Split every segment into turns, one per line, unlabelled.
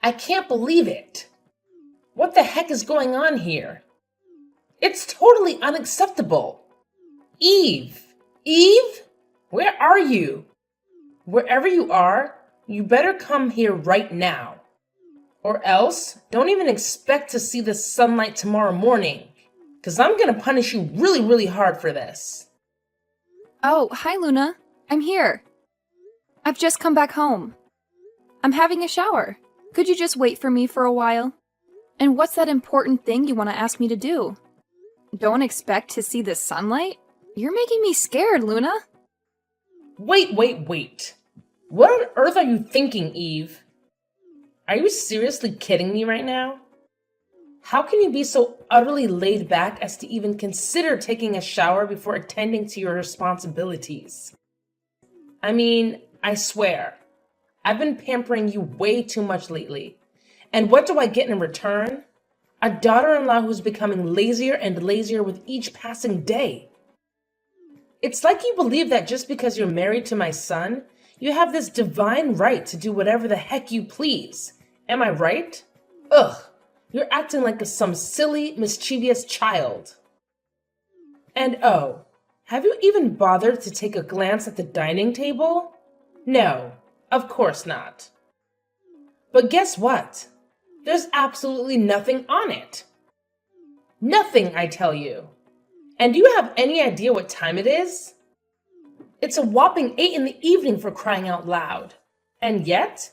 I can't believe it. What the heck is going on here? It's totally unacceptable. Eve! Eve? Where are you? Wherever you are, you better come here right now. Or else, don't even expect to see the sunlight tomorrow morning, because I'm going to punish you really, really hard for this.
Oh, hi Luna. I'm here. I've just come back home. I'm having a shower. Could you just wait for me for a while? And what's that important thing you want to ask me to do? Don't expect to see the sunlight? You're making me scared, Luna.
Wait. What on earth are you thinking, Eve? Are you seriously kidding me right now? How can you be so utterly laid back as to even consider taking a shower before attending to your responsibilities? I mean, I swear, I've been pampering you way too much lately. And what do I get in return? A daughter-in-law who's becoming lazier and lazier with each passing day. It's like you believe that just because you're married to my son, you have this divine right to do whatever the heck you please. Am I right? Ugh, you're acting like some silly, mischievous child. And oh, have you even bothered to take a glance at the dining table? No, of course not. But guess what? There's absolutely nothing on it. Nothing, I tell you. And do you have any idea what time it is? It's a whopping 8 in the evening, for crying out loud. And yet,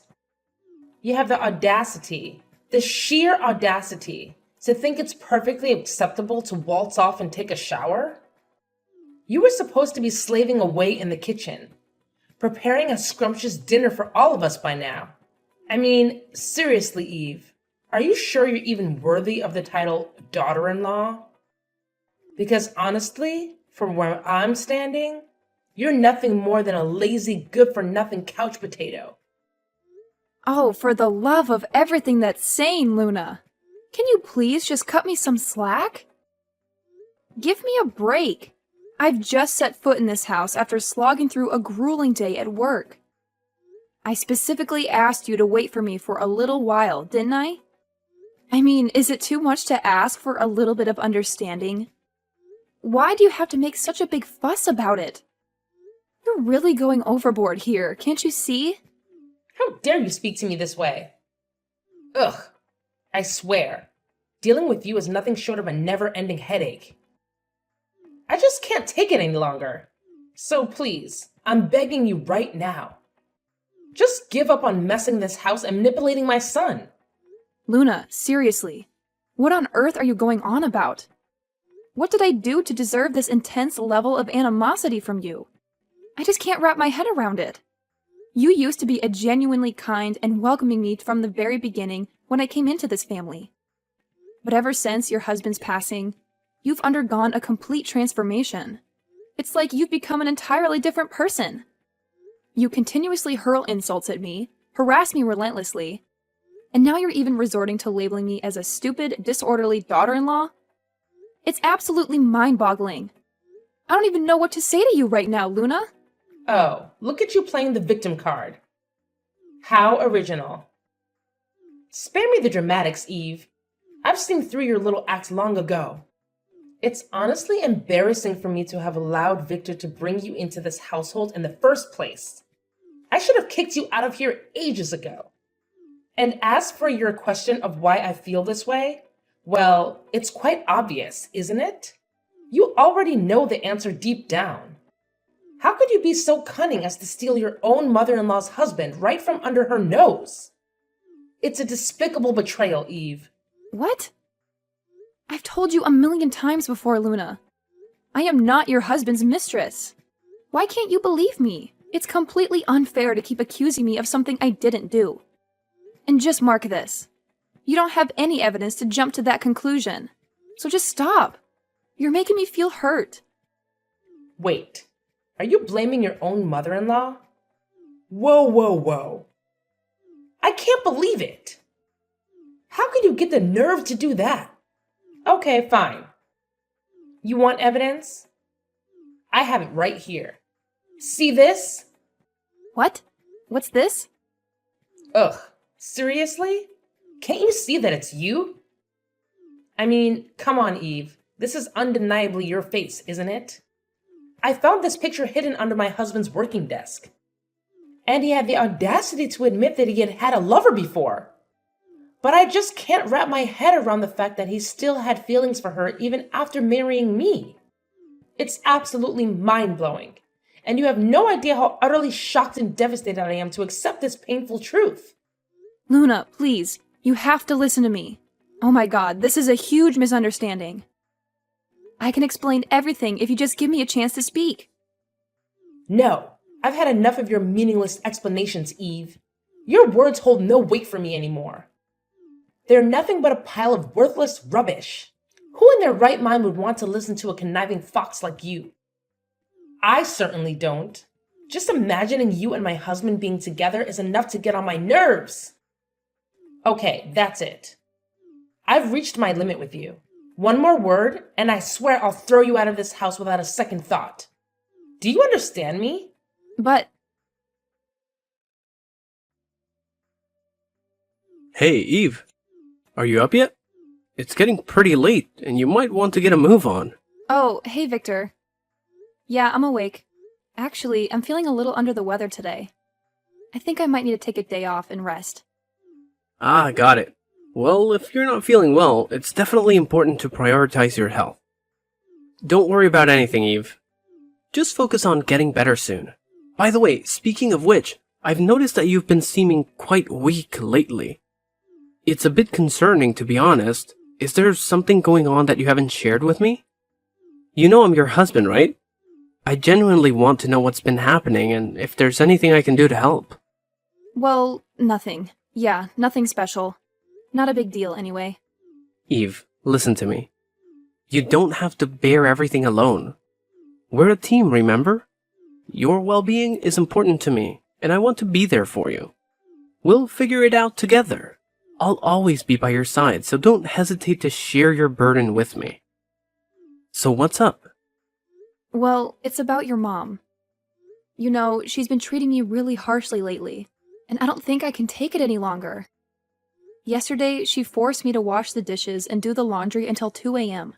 you have the audacity, the sheer audacity, to think it's perfectly acceptable to waltz off and take a shower? You were supposed to be slaving away in the kitchen, preparing a scrumptious dinner for all of us by now. I mean, seriously, Eve, are you sure you're even worthy of the title daughter-in-law? Because honestly, from where I'm standing, you're nothing more than a lazy, good-for-nothing couch potato.
Oh, for the love of everything that's sane, Luna. Can you please just cut me some slack? Give me a break. I've just set foot in this house after slogging through a grueling day at work. I specifically asked you to wait for me for a little while, didn't I? I mean, is it too much to ask for a little bit of understanding? Why do you have to make such a big fuss about it? You're really going overboard here, can't you see?
How dare you speak to me this way? Ugh, I swear, dealing with you is nothing short of a never-ending headache. I just can't take it any longer. So please, I'm begging you right now. Just give up on messing this house and manipulating my son.
Luna, seriously, what on earth are you going on about? What did I do to deserve this intense level of animosity from you? I just can't wrap my head around it. You used to be a genuinely kind and welcoming me from the very beginning when I came into this family. But ever since your husband's passing, you've undergone a complete transformation. It's like you've become an entirely different person. You continuously hurl insults at me, harass me relentlessly, and now you're even resorting to labeling me as a stupid, disorderly daughter-in-law? It's absolutely mind-boggling. I don't even know what to say to you right now, Luna.
Oh, look at you playing the victim card. How original. Spare me the dramatics, Eve. I've seen through your little act long ago. It's honestly embarrassing for me to have allowed Victor to bring you into this household in the first place. I should have kicked you out of here ages ago. And as for your question of why I feel this way, well, it's quite obvious, isn't it? You already know the answer deep down. How could you be so cunning as to steal your own mother-in-law's husband right from under her nose? It's a despicable betrayal, Eve.
What? I've told you a million times before, Luna. I am not your husband's mistress. Why can't you believe me? It's completely unfair to keep accusing me of something I didn't do. And just mark this. You don't have any evidence to jump to that conclusion. So just stop. You're making me feel hurt.
Wait, are you blaming your own mother-in-law? Whoa. I can't believe it. How could you get the nerve to do that? Okay, fine. You want evidence? I have it right here. See this?
What? What's this?
Ugh, seriously? Can't you see that it's you? I mean, come on, Eve. This is undeniably your face, isn't it? I found this picture hidden under my husband's working desk. And he had the audacity to admit that he had had a lover before. But I just can't wrap my head around the fact that he still had feelings for her even after marrying me. It's absolutely mind-blowing. And you have no idea how utterly shocked and devastated I am to accept this painful truth.
Luna, please, you have to listen to me. Oh my god, this is a huge misunderstanding. I can explain everything if you just give me a chance to speak.
No, I've had enough of your meaningless explanations, Eve. Your words hold no weight for me anymore. They're nothing but a pile of worthless rubbish. Who in their right mind would want to listen to a conniving fox like you? I certainly don't. Just imagining you and my husband being together is enough to get on my nerves. Okay, that's it. I've reached my limit with you. One more word, and I swear I'll throw you out of this house without a second thought. Do you understand me?
But...
Hey, Eve. Are you up yet? It's getting pretty late, and you might want to get a move on.
Oh, hey, Victor. Yeah, I'm awake. Actually, I'm feeling a little under the weather today. I think I might need to take a day off and rest.
Ah, got it. Well, if you're not feeling well, it's definitely important to prioritize your health. Don't worry about anything, Eve. Just focus on getting better soon. By the way, speaking of which, I've noticed that you've been seeming quite weak lately. It's a bit concerning, to be honest. Is there something going on that you haven't shared with me? You know I'm your husband, right? I genuinely want to know what's been happening and if there's anything I can do to help.
Well, nothing. Yeah, nothing special. Not a big deal, anyway.
Eve, listen to me. You don't have to bear everything alone. We're a team, remember? Your well-being is important to me, and I want to be there for you. We'll figure it out together. I'll always be by your side, so don't hesitate to share your burden with me. So what's up?
Well, it's about your mom. You know, she's been treating me really harshly lately, and I don't think I can take it any longer. Yesterday, she forced me to wash the dishes and do the laundry until 2 a.m.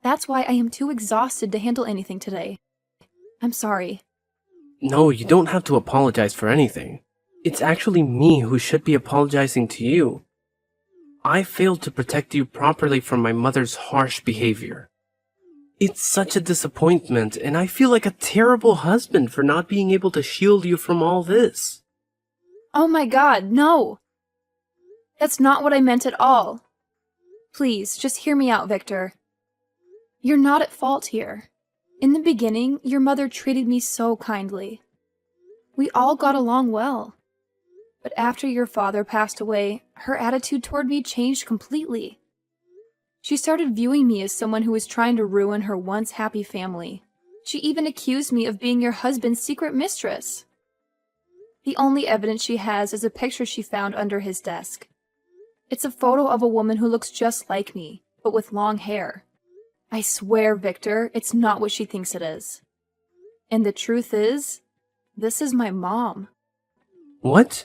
That's why I am too exhausted to handle anything today. I'm sorry.
No, you don't have to apologize for anything. It's actually me who should be apologizing to you. I failed to protect you properly from my mother's harsh behavior. It's such a disappointment, and I feel like a terrible husband for not being able to shield you from all this.
Oh my god, no! That's not what I meant at all. Please, just hear me out, Victor. You're not at fault here. In the beginning, your mother treated me so kindly. We all got along well. But after your father passed away, her attitude toward me changed completely. She started viewing me as someone who was trying to ruin her once happy family. She even accused me of being your husband's secret mistress. The only evidence she has is a picture she found under his desk. It's a photo of a woman who looks just like me, but with long hair. I swear, Victor, it's not what she thinks it is. And the truth is, this is my mom.
What?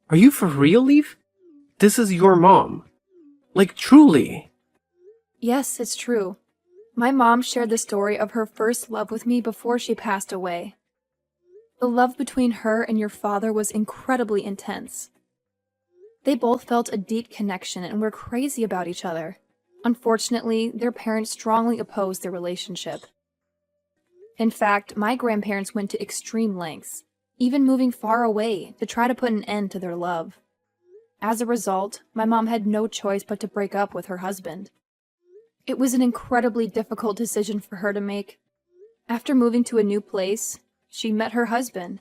Are you for real, Eve? This is your mom. Like, truly.
Yes, it's true. My mom shared the story of her first love with me before she passed away. The love between her and your father was incredibly intense. They both felt a deep connection and were crazy about each other. Unfortunately, their parents strongly opposed their relationship. In fact, my grandparents went to extreme lengths, even moving far away to try to put an end to their love. As a result, my mom had no choice but to break up with her husband. It was an incredibly difficult decision for her to make. After moving to a new place, she met her husband,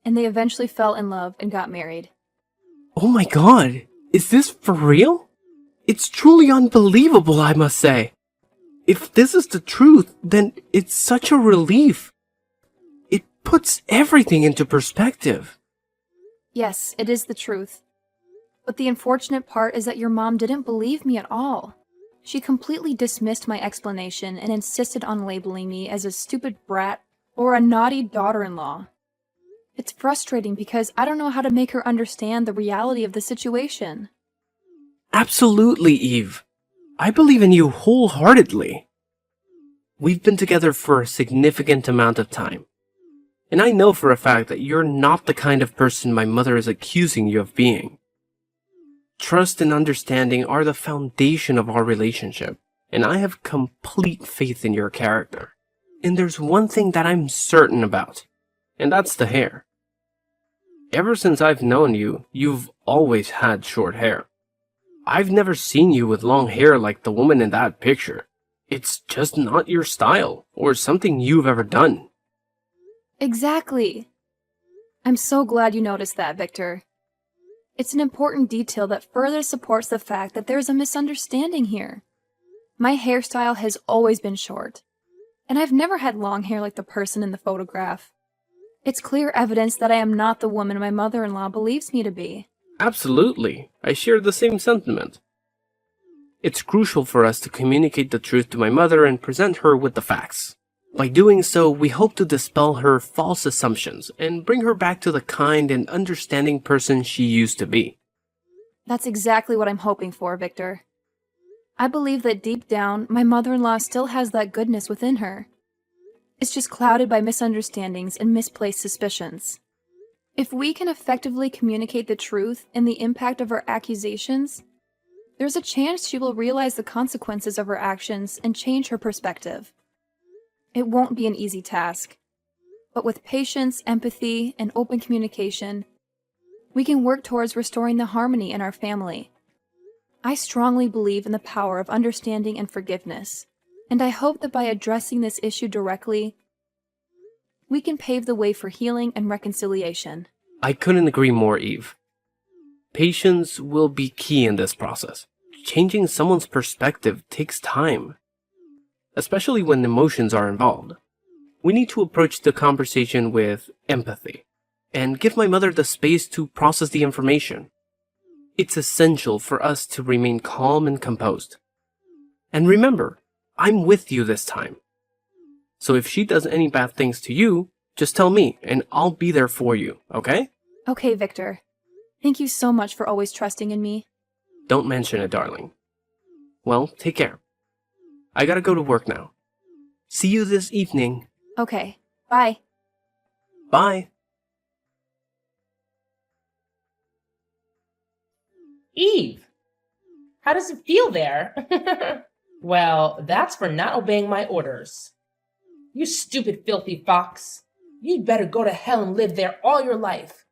and they eventually fell in love and got married.
Oh my god, is this for real? It's truly unbelievable, I must say. If this is the truth, then it's such a relief. It puts everything into perspective.
Yes, it is the truth. But the unfortunate part is that your mom didn't believe me at all. She completely dismissed my explanation and insisted on labeling me as a stupid brat or a naughty daughter-in-law. It's frustrating because I don't know how to make her understand the reality of the situation.
Absolutely, Eve. I believe in you wholeheartedly. We've been together for a significant amount of time, and I know for a fact that you're not the kind of person my mother is accusing you of being. Trust and understanding are the foundation of our relationship, and I have complete faith in your character. And there's one thing that I'm certain about, and that's the hair. Ever since I've known you, you've always had short hair. I've never seen you with long hair like the woman in that picture. It's just not your style, or something you've ever done.
Exactly. I'm so glad you noticed that, Victor. It's an important detail that further supports the fact that there's a misunderstanding here. My hairstyle has always been short, and I've never had long hair like the person in the photograph. It's clear evidence that I am not the woman my mother-in-law believes me to be.
Absolutely. I share the same sentiment. It's crucial for us to communicate the truth to my mother and present her with the facts. By doing so, we hope to dispel her false assumptions and bring her back to the kind and understanding person she used to be.
That's exactly what I'm hoping for, Victor. I believe that deep down, my mother-in-law still has that goodness within her. It's just clouded by misunderstandings and misplaced suspicions. If we can effectively communicate the truth and the impact of our accusations, there's a chance she will realize the consequences of her actions and change her perspective. It won't be an easy task, but with patience, empathy, and open communication, we can work towards restoring the harmony in our family. I strongly believe in the power of understanding and forgiveness, and I hope that by addressing this issue directly, we can pave the way for healing and reconciliation.
I couldn't agree more, Eve. Patience will be key in this process. Changing someone's perspective takes time, especially when emotions are involved. We need to approach the conversation with empathy and give my mother the space to process the information. It's essential for us to remain calm and composed. And remember, I'm with you this time. So if she does any bad things to you, just tell me and I'll be there for you, okay?
Okay, Victor. Thank you so much for always trusting in me.
Don't mention it, darling. Well, take care. I gotta go to work now. See you this evening.
Okay, bye.
Bye.
Eve, how does it feel there? Well, that's for not obeying my orders. You stupid, filthy fox. You'd better go to hell and live there all your life.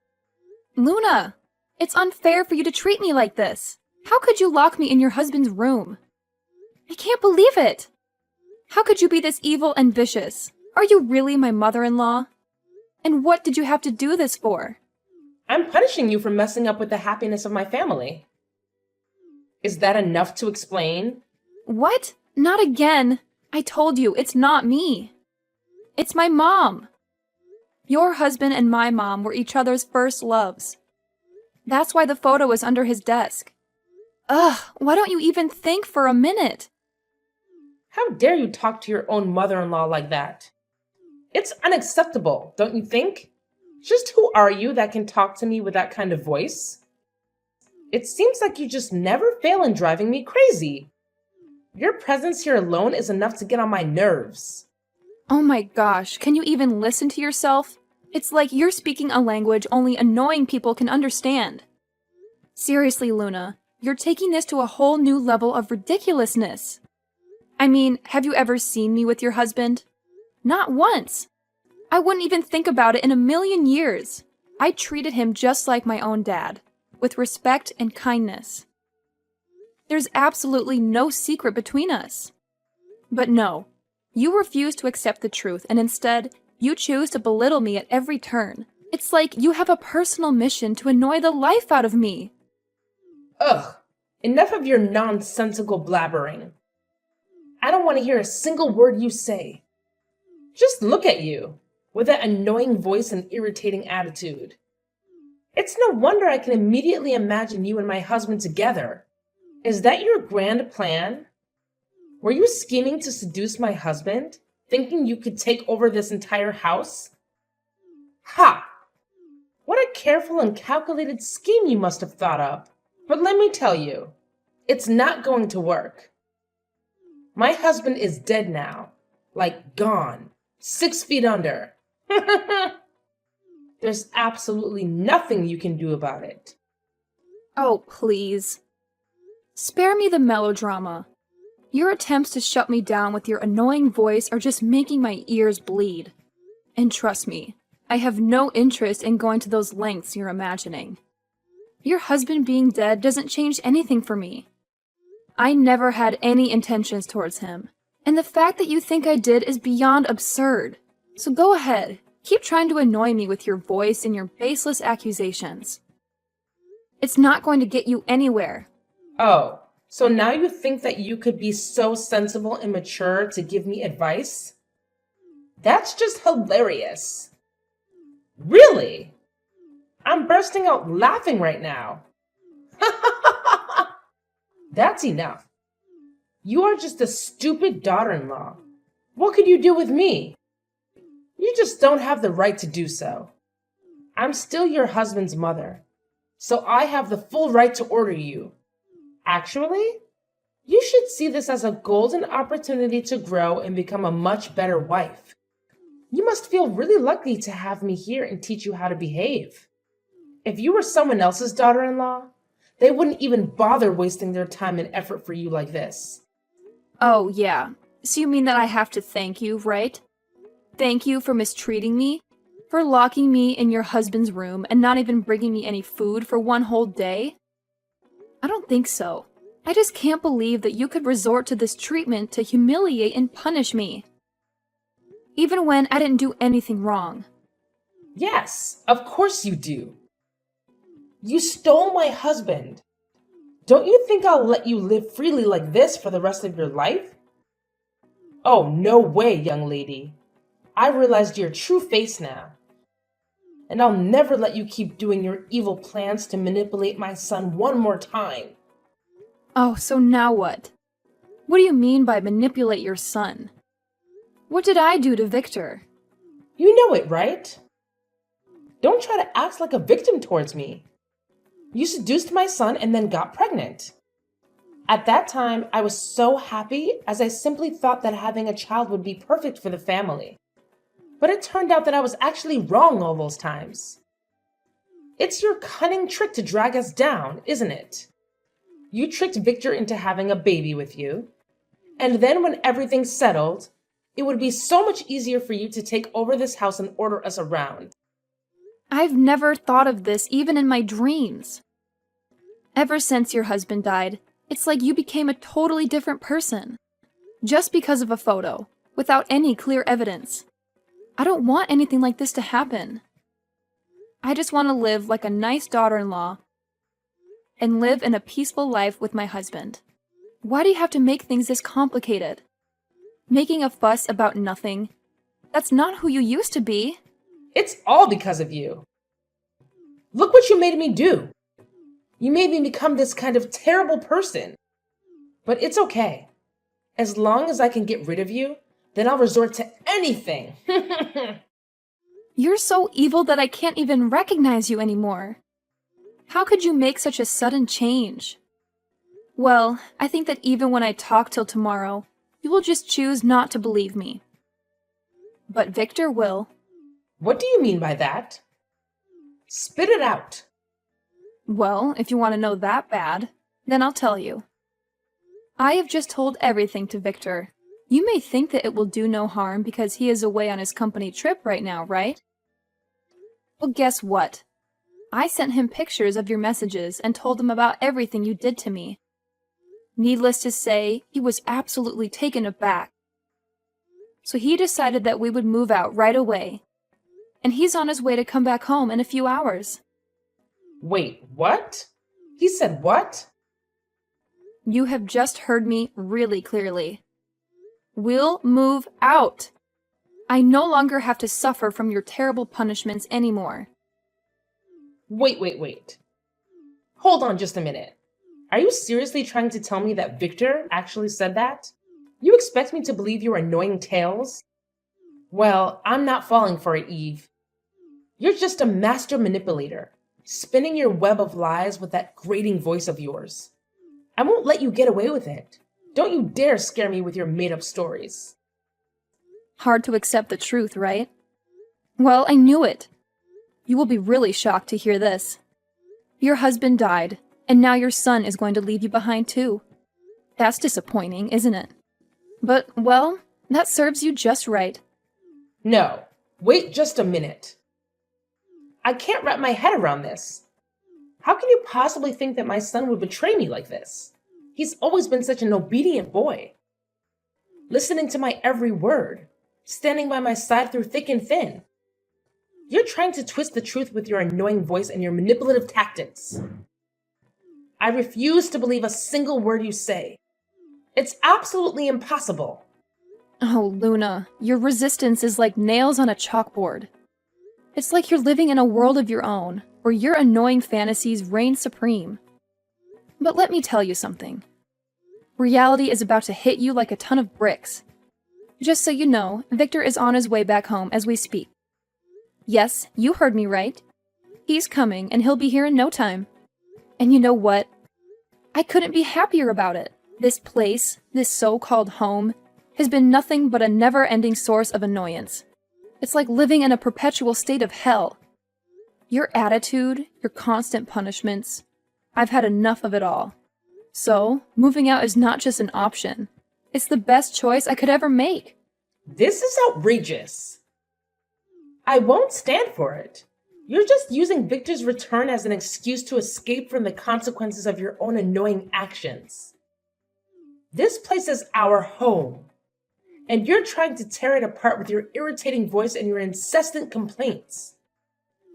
Luna, it's unfair for you to treat me like this. How could you lock me in your husband's room? I can't believe it. How could you be this evil and vicious? Are you really my mother-in-law? And what did you have to do this for?
I'm punishing you for messing up with the happiness of my family. Is that enough to explain?
What? Not again. I told you, it's not me. It's my mom. Your husband and my mom were each other's first loves. That's why the photo is under his desk. Ugh, why don't you even think for a minute?
How dare you talk to your own mother-in-law like that? It's unacceptable, don't you think? Just who are you that can talk to me with that kind of voice? It seems like you just never fail in driving me crazy. Your presence here alone is enough to get on my nerves.
Oh my gosh, can you even listen to yourself? It's like you're speaking a language only annoying people can understand. Seriously, Luna, you're taking this to a whole new level of ridiculousness. I mean, have you ever seen me with your husband? Not once. I wouldn't even think about it in a million years. I treated him just like my own dad, with respect and kindness. There's absolutely no secret between us. But no, you refuse to accept the truth, and instead, you choose to belittle me at every turn. It's like you have a personal mission to annoy the life out of me.
Ugh, enough of your nonsensical blabbering. I don't want to hear a single word you say. Just look at you, with that annoying voice and irritating attitude. It's no wonder I can immediately imagine you and my husband together. Is that your grand plan? Were you scheming to seduce my husband, thinking you could take over this entire house? Ha! What a careful and calculated scheme you must have thought up. But let me tell you, It's not going to work. My husband is dead now. Like gone. 6 feet under. There's absolutely nothing you can do about it.
Oh, please. Spare me the melodrama. Your attempts to shut me down with your annoying voice are just making my ears bleed. And trust me, I have no interest in going to those lengths you're imagining. Your husband being dead doesn't change anything for me. I never had any intentions towards him, and the fact that you think I did is beyond absurd. So go ahead, keep trying to annoy me with your voice and your baseless accusations. It's not going to get you anywhere.
Oh, so now you think that you could be so sensible and mature to give me advice? That's just hilarious. Really? I'm bursting out laughing right now. That's enough. You are just a stupid daughter-in-law. What could you do with me? You just don't have the right to do so. I'm still your husband's mother, so I have the full right to order you. Actually, you should see this as a golden opportunity to grow and become a much better wife. You must feel really lucky to have me here and teach you how to behave. If you were someone else's daughter-in-law, they wouldn't even bother wasting their time and effort for you like this.
Oh, yeah. So you mean that I have to thank you, right? Thank you for mistreating me? For locking me in your husband's room and not even bringing me any food for one whole day? I don't think so. I just can't believe that you could resort to this treatment to humiliate and punish me. Even when I didn't do anything wrong.
Yes, of course you do. You stole my husband. Don't you think I'll let you live freely like this for the rest of your life? Oh, no way, young lady. I realized your true face now. And I'll never let you keep doing your evil plans to manipulate my son one more time.
Oh, so now what? What do you mean by manipulate your son? What did I do to Victor?
You know it, right? Don't try to act like a victim towards me. You seduced my son and then got pregnant. At that time, I was so happy as I simply thought that having a child would be perfect for the family. But it turned out that I was actually wrong all those times. It's your cunning trick to drag us down, isn't it? You tricked Victor into having a baby with you, and then when everything's settled, it would be so much easier for you to take over this house and order us around.
I've never thought of this even in my dreams. Ever since your husband died, it's like you became a totally different person. Just because of a photo, without any clear evidence. I don't want anything like this to happen. I just want to live like a nice daughter-in-law and live in a peaceful life with my husband. Why do you have to make things this complicated? Making a fuss about nothing. That's not who you used to be.
It's all because of you. Look what you made me do. You made me become this kind of terrible person. But it's okay. As long as I can get rid of you, then I'll resort to anything.
You're so evil that I can't even recognize you anymore. How could you make such a sudden change? Well, I think that even when I talk till tomorrow, you will just choose not to believe me. But Victor will.
What do you mean by that? Spit it out.
Well, if you want to know that bad, then I'll tell you. I have just told everything to Victor. You may think that it will do no harm because he is away on his company trip right now, right? Well, guess what? I sent him pictures of your messages and told him about everything you did to me. Needless to say, he was absolutely taken aback. So he decided that we would move out right away. And he's on his way to come back home in a few hours.
Wait, what? He said what?
You have just heard me really clearly. We'll move out. I no longer have to suffer from your terrible punishments anymore.
Wait. Hold on just a minute. Are you seriously trying to tell me that Victor actually said that? You expect me to believe your annoying tales? Well, I'm not falling for it, Eve. You're just a master manipulator, spinning your web of lies with that grating voice of yours. I won't let you get away with it. Don't you dare scare me with your made-up stories.
Hard to accept the truth, right? Well, I knew it. You will be really shocked to hear this. Your husband died, and now your son is going to leave you behind too. That's disappointing, isn't it? But, well, that serves you just right.
No, wait just a minute. I can't wrap my head around this. How can you possibly think that my son would betray me like this? He's always been such an obedient boy. Listening to my every word, standing by my side through thick and thin. You're trying to twist the truth with your annoying voice and your manipulative tactics. I refuse to believe a single word you say. It's absolutely impossible.
Oh, Luna, your resistance is like nails on a chalkboard. It's like you're living in a world of your own, where your annoying fantasies reign supreme. But let me tell you something. Reality is about to hit you like a ton of bricks. Just so you know, Victor is on his way back home as we speak. Yes, you heard me right. He's coming, and he'll be here in no time. And you know what? I couldn't be happier about it. This place, this so-called home, has been nothing but a never-ending source of annoyance. It's like living in a perpetual state of hell. Your attitude, your constant punishments, I've had enough of it all. So, moving out is not just an option. It's the best choice I could ever make.
This is outrageous. I won't stand for it. You're just using Victor's return as an excuse to escape from the consequences of your own annoying actions. This place is our home, and you're trying to tear it apart with your irritating voice and your incessant complaints.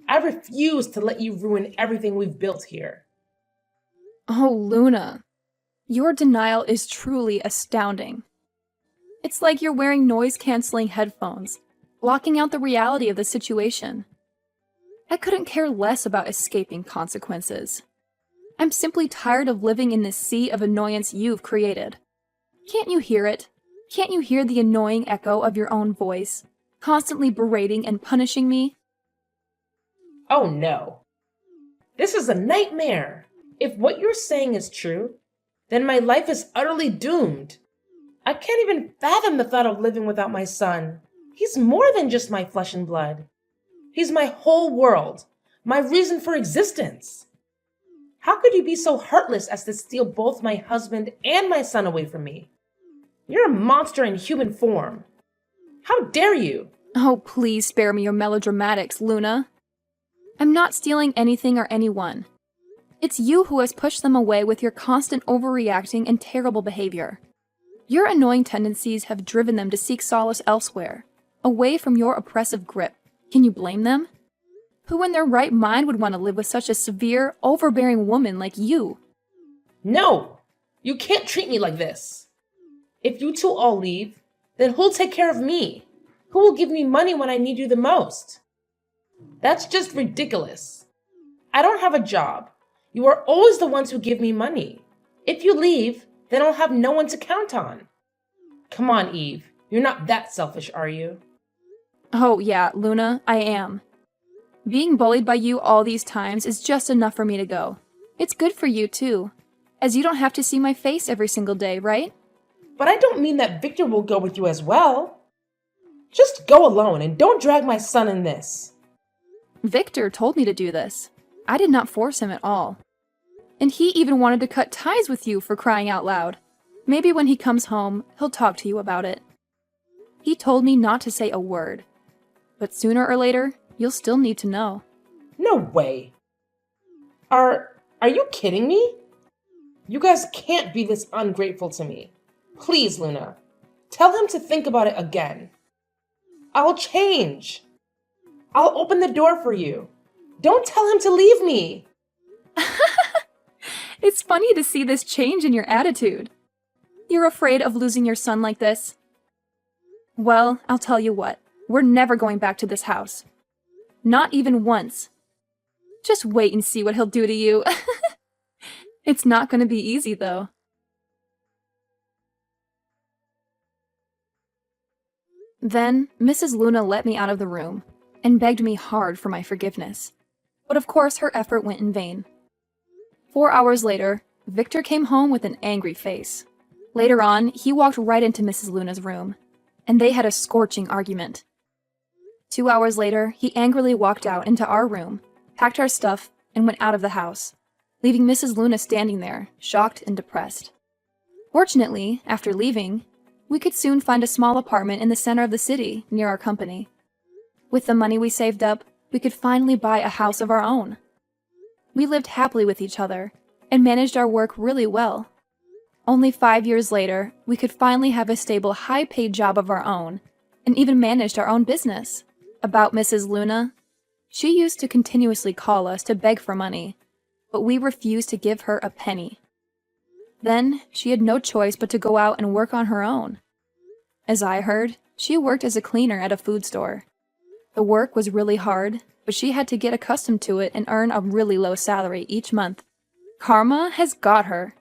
I refuse to let you ruin everything we've built here.
Oh, Luna. Your denial is truly astounding. It's like you're wearing noise-canceling headphones, blocking out the reality of the situation. I couldn't care less about escaping consequences. I'm simply tired of living in this sea of annoyance you've created. Can't you hear it? Can't you hear the annoying echo of your own voice, constantly berating and punishing me?
Oh no. This is a nightmare. If what you're saying is true, then my life is utterly doomed. I can't even fathom the thought of living without my son. He's more than just my flesh and blood. He's my whole world, my reason for existence. How could you be so heartless as to steal both my husband and my son away from me? You're a monster in human form. How dare you?
Oh, please spare me your melodramatics, Luna. I'm not stealing anything or anyone. It's you who has pushed them away with your constant overreacting and terrible behavior. Your annoying tendencies have driven them to seek solace elsewhere, away from your oppressive grip. Can you blame them? Who in their right mind would want to live with such a severe, overbearing woman like you?
No, you can't treat me like this. If you two all leave, then who'll take care of me? Who will give me money when I need you the most? That's just ridiculous. I don't have a job. You are always the ones who give me money. If you leave, then I'll have no one to count on. Come on, Eve. You're not that selfish, are you?
Oh yeah, Luna, I am. Being bullied by you all these times is just enough for me to go. It's good for you too, as you don't have to see my face every single day, right?
But I don't mean that Victor will go with you as well. Just go alone and don't drag my son in this.
Victor told me to do this. I did not force him at all. And he even wanted to cut ties with you, for crying out loud. Maybe when he comes home, he'll talk to you about it. He told me not to say a word. But sooner or later, you'll still need to know.
No way. Are you kidding me? You guys can't be this ungrateful to me. Please, Luna, tell him to think about it again. I'll change. I'll open the door for you. Don't tell him to leave me.
It's funny to see this change in your attitude. You're afraid of losing your son like this? Well, I'll tell you what. We're never going back to this house. Not even once. Just wait and see what he'll do to you. It's not going to be easy, though. Then, Mrs. Luna let me out of the room and begged me hard for my forgiveness. But of course, her effort went in vain. 4 hours later, Victor came home with an angry face. Later on, he walked right into Mrs. Luna's room, and they had a scorching argument. 2 hours later, he angrily walked out into our room, packed our stuff, and went out of the house, leaving Mrs. Luna standing there, shocked and depressed. Fortunately, after leaving, we could soon find a small apartment in the center of the city, near our company. With the money we saved up, we could finally buy a house of our own. We lived happily with each other, and managed our work really well. Only 5 years later, we could finally have a stable, high-paid job of our own, and even managed our own business. About Mrs. Luna, she used to continuously call us to beg for money, but we refused to give her a penny. Then, she had no choice but to go out and work on her own. As I heard, she worked as a cleaner at a food store. The work was really hard, but she had to get accustomed to it and earn a really low salary each month. Karma has got her.